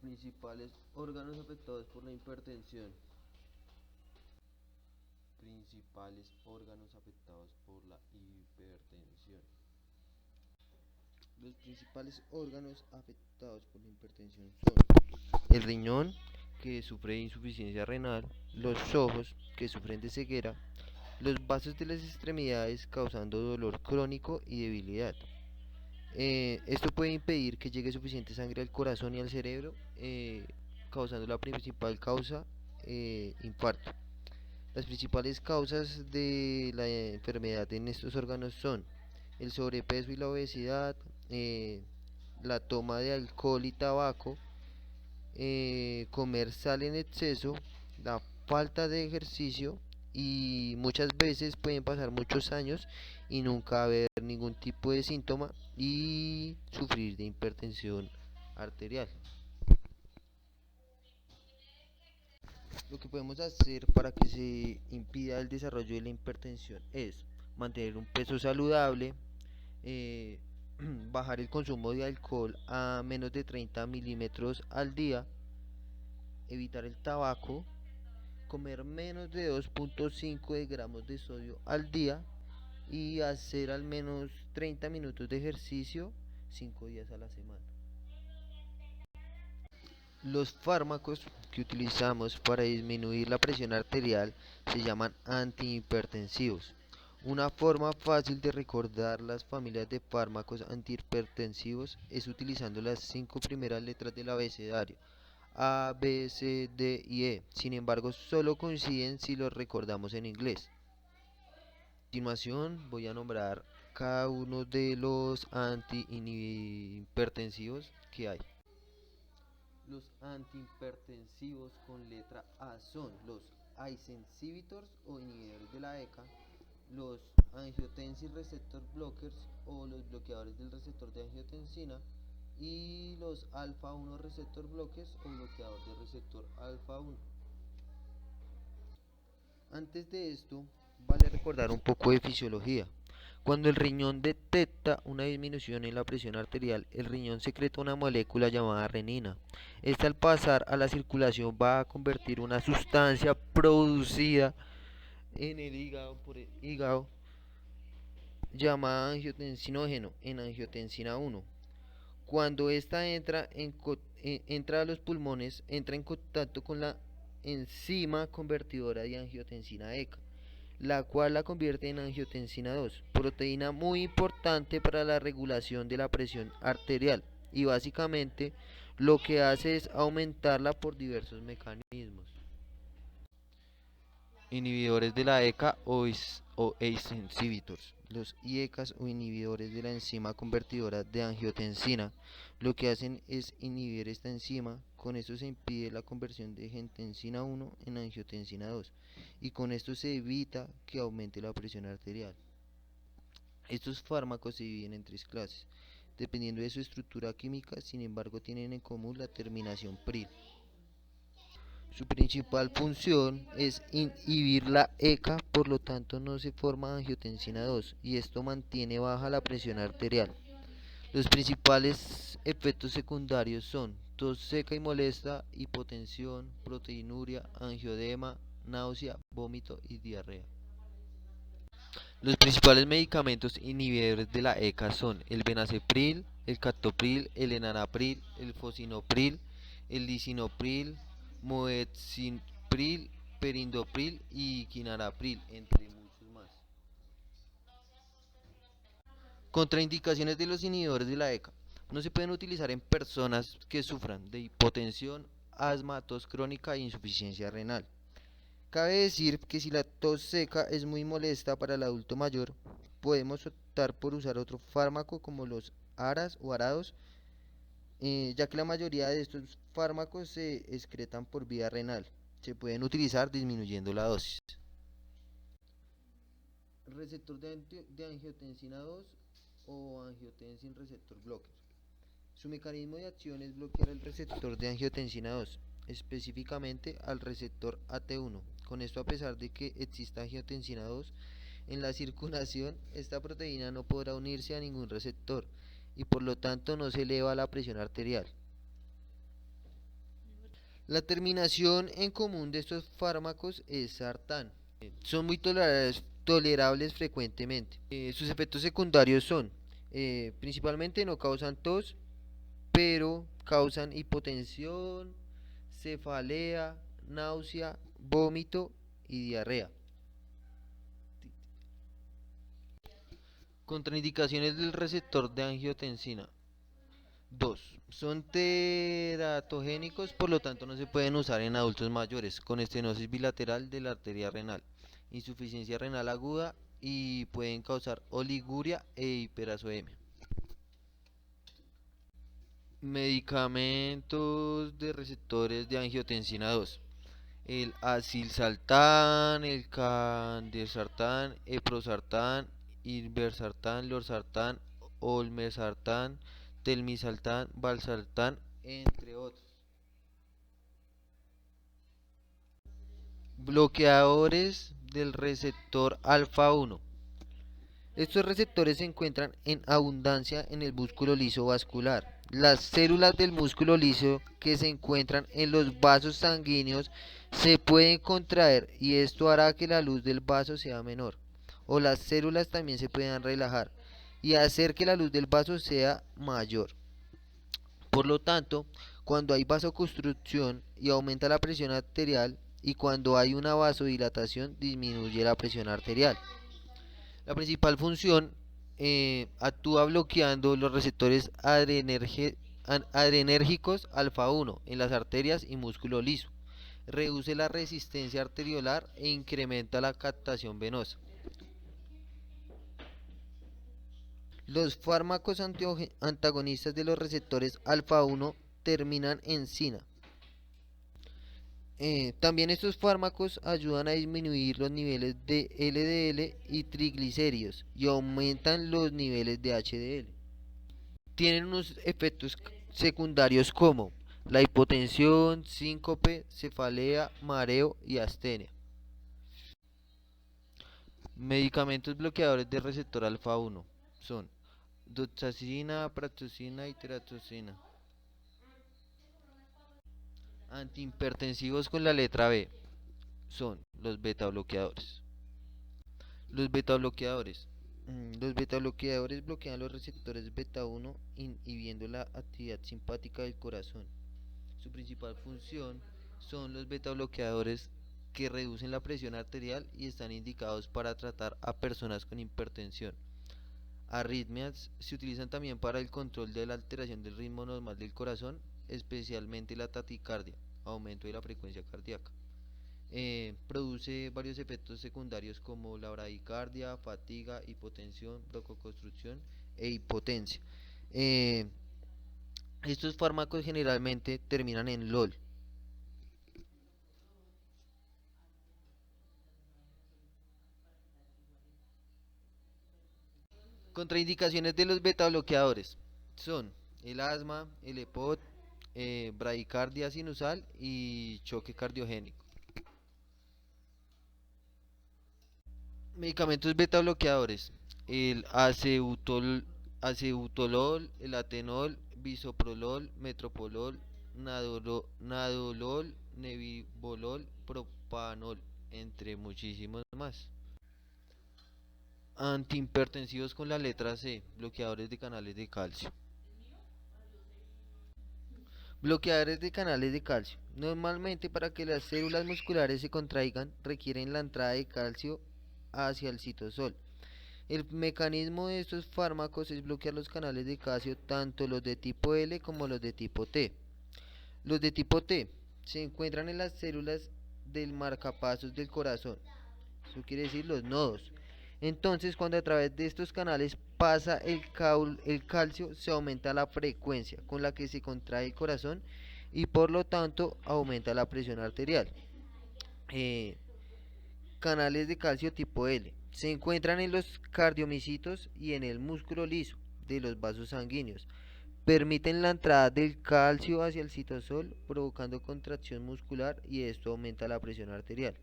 Principales órganos afectados por la hipertensión. Principales órganos afectados por la hipertensión. Los principales órganos afectados por la hipertensión son el riñón, que sufre de insuficiencia renal, los ojos, que sufren de ceguera, los vasos de las extremidades causando dolor crónico y debilidad. Esto puede impedir que llegue suficiente sangre al corazón y al cerebro, causando la principal causa, infarto. Las principales causas de la enfermedad en estos órganos son el sobrepeso y la obesidad, la toma de alcohol y tabaco, comer sal en exceso, la falta de ejercicio, y muchas veces pueden pasar muchos años y nunca haber ningún tipo de síntoma y sufrir de hipertensión arterial. Lo que podemos hacer para que se impida el desarrollo de la hipertensión es mantener un peso saludable, eh, bajar el consumo de alcohol a menos de 30 milímetros al día, evitar el tabaco, comer menos de 2.5 gramos de sodio al día y hacer al menos 30 minutos de ejercicio 5 días a la semana. Los fármacos que utilizamos para disminuir la presión arterial se llaman antihipertensivos. Una forma fácil de recordar las familias de fármacos antihipertensivos es utilizando las 5 primeras letras del abecedario: A, B, C, D y E. Sin embargo, solo coinciden si los recordamos en inglés. A continuación voy a nombrar cada uno de los antihipertensivos que hay. Los antihipertensivos con letra A son los ACE inhibitors o inhibidores de la ECA, los angiotensin receptor blockers o los bloqueadores del receptor de angiotensina, y los alfa 1 receptor blockers o bloqueador del receptor alfa 1. Antes de esto, vale recordar un poco de fisiología. Cuando el riñón detecta una disminución en la presión arterial, el riñón secreta una molécula llamada renina. Esta, al pasar a la circulación, va a convertir una sustancia producida en el hígado por el hígado llamada angiotensinógeno en angiotensina 1. Cuando esta entra a los pulmones, entra en contacto con la enzima convertidora de angiotensina ECA, la cual la convierte en angiotensina 2, proteína muy importante para la regulación de la presión arterial, y básicamente lo que hace es aumentarla por diversos mecanismos. Inhibidores de la ECA o ACE inhibitors. Los IECAs o inhibidores de la enzima convertidora de angiotensina lo que hacen es inhibir esta enzima. Con esto se impide la conversión de angiotensina 1 en angiotensina 2 y con esto se evita que aumente la presión arterial. Estos fármacos se dividen en tres clases, dependiendo de su estructura química. Sin embargo, tienen en común la terminación pril. Su principal función es inhibir la ECA, por lo tanto no se forma angiotensina 2 y esto mantiene baja la presión arterial. Los principales efectos secundarios son tos seca y molesta, hipotensión, proteinuria, angiodema, náusea, vómito y diarrea. Los principales medicamentos inhibidores de la ECA son el benacepril, el captopril, el enalapril, el fosinopril, el lisinopril, moexinpril, perindopril y quinarapril, entre muchos más. Contraindicaciones de los inhibidores de la ECA. No se pueden utilizar en personas que sufran de hipotensión, asma, tos crónica e insuficiencia renal. Cabe decir que si la tos seca es muy molesta para el adulto mayor, podemos optar por usar otro fármaco como los ARAS o arados, ya que la mayoría de estos fármacos se excretan por vía renal. Se pueden utilizar disminuyendo la dosis. Receptor de angiotensina 2 o angiotensin receptor blocker. Su mecanismo de acción es bloquear el receptor de angiotensina 2, específicamente al receptor AT1. Con esto, a pesar de que exista angiotensina 2 en la circulación, esta proteína no podrá unirse a ningún receptor y por lo tanto no se eleva la presión arterial. La terminación en común de estos fármacos es sartán. Son muy tolerables frecuentemente. Sus efectos secundarios son, principalmente no causan tos, pero causan hipotensión, cefalea, náusea, vómito y diarrea. Contraindicaciones del receptor de angiotensina. 2. Son teratogénicos, por lo tanto no se pueden usar en adultos mayores con estenosis bilateral de la arteria renal, insuficiencia renal aguda y pueden causar oliguria e hiperazoemia. Medicamentos de receptores de angiotensina 2. El asilsartán, el candesartán, eprosartán, irbesartán, losartán, olmesartán, telmisartán, valsartán, entre otros. Bloqueadores del receptor alfa 1. Estos receptores se encuentran en abundancia en el músculo liso vascular. Las células del músculo liso que se encuentran en los vasos sanguíneos se pueden contraer y esto hará que la luz del vaso sea menor. O las células también se pueden relajar y hacer que la luz del vaso sea mayor. Por lo tanto, cuando hay vasoconstricción y aumenta la presión arterial y cuando hay una vasodilatación disminuye la presión arterial. La principal función actúa bloqueando los receptores adrenérgicos alfa 1 en las arterias y músculo liso. Reduce la resistencia arteriolar e incrementa la captación venosa. Los fármacos antagonistas de los receptores alfa 1 terminan en sina. También estos fármacos ayudan a disminuir los niveles de LDL y triglicéridos y aumentan los niveles de HDL. Tienen unos efectos secundarios como la hipotensión, síncope, cefalea, mareo y astenia. Medicamentos bloqueadores del receptor alfa 1 son doxacina, prazosin y tirazoxina. Antihipertensivos con la letra B son los beta bloqueadores. Los beta bloqueadores. Los beta bloqueadores bloquean los receptores beta 1 inhibiendo la actividad simpática del corazón. Su principal función son los beta bloqueadores que reducen la presión arterial y están indicados para tratar a personas con hipertensión. Arritmias se utilizan también para el control de la alteración del ritmo normal del corazón, especialmente la taquicardia, aumento de la frecuencia cardíaca. Produce varios efectos secundarios como la bradicardia, fatiga, hipotensión, broncoconstricción e hipotencia. Eh, estos fármacos generalmente terminan en LOL. Contraindicaciones de los beta bloqueadores son el asma, el EPOC, bradicardia sinusal y choque cardiogénico. Medicamentos beta bloqueadores: el acebutolol, el atenol, bisoprolol, metropolol, nadolol, nebivolol, propanol, entre muchísimos más. Antihipertensivos con la letra C, bloqueadores de canales de calcio. Bloqueadores de canales de calcio. Normalmente para que las células musculares se contraigan requieren la entrada de calcio hacia el citosol. El mecanismo de estos fármacos es bloquear los canales de calcio, tanto los de tipo L como los de tipo T. Los de tipo T se encuentran en las células del marcapasos del corazón. Eso quiere decir los nodos. Entonces, cuando a través de estos canales pasa el calcio, se aumenta la frecuencia con la que se contrae el corazón y por lo tanto aumenta la presión arterial. Eh, Canales de calcio tipo L se encuentran en los cardiomiocitos y en el músculo liso de los vasos sanguíneos. Permiten la entrada del calcio hacia el citosol, provocando contracción muscular y esto aumenta la presión arterial.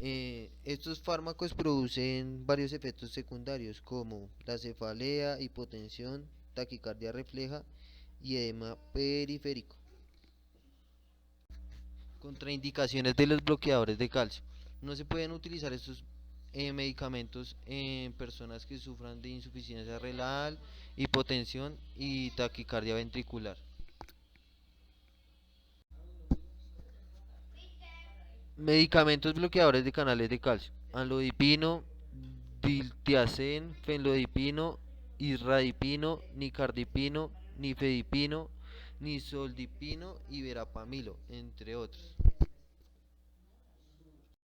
Estos fármacos producen varios efectos secundarios como la cefalea, hipotensión, taquicardia refleja y edema periférico. Contraindicaciones de los bloqueadores de calcio. No se pueden utilizar estos medicamentos en personas que sufran de insuficiencia renal, hipotensión y taquicardia ventricular. Medicamentos bloqueadores de canales de calcio. Amlodipino, diltiazem, fenlodipino, isradipino, nicardipino, nifedipino, nisoldipino y verapamilo, entre otros.